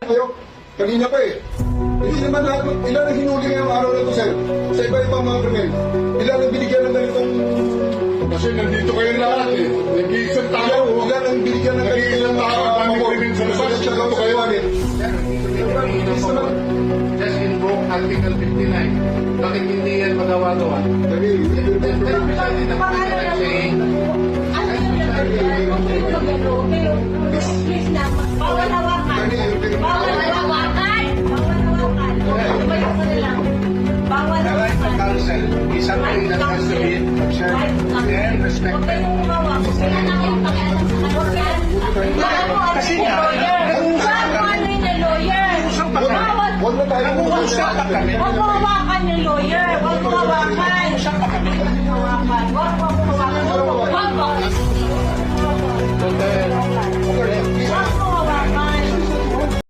Kayo, kanina pa eh. Hindi naman lahat, ilan ang hinuli ngayong araw na ito, sir? Sa iba-ibang mga krimen. Ilan ang binigyan ng ganitong... Kasi nandito kayo lahat eh. Nag-iisang tao. Ilan ang binigyan ng Nag-iisang tao. Dami krimen sa labas. Nandito kayo, ano? Just invoke Article 59. Bakit hindi yan magawa-gawa? Pero besides the point saying, Please lang, bawal hawakan. Bawal hawakan. Bawal hawakan. Tumayo ka na lang. Bawal the right to hawakan. counsel is something that has to be observed and Huwag respected. kayong humawak. Huwag kayong nakipakialam sa kanila. Huwag kayong Kasi nga, ano yung lawyer? Bawal. Huwag na tayo Nag-uusap na kami. Huwag mo hawakan yung lawyer. Huwag mo hawakan. Nag-uusap na kami. Huwag mo hawakan. Huwag mo hawakan. Huwag mo. So,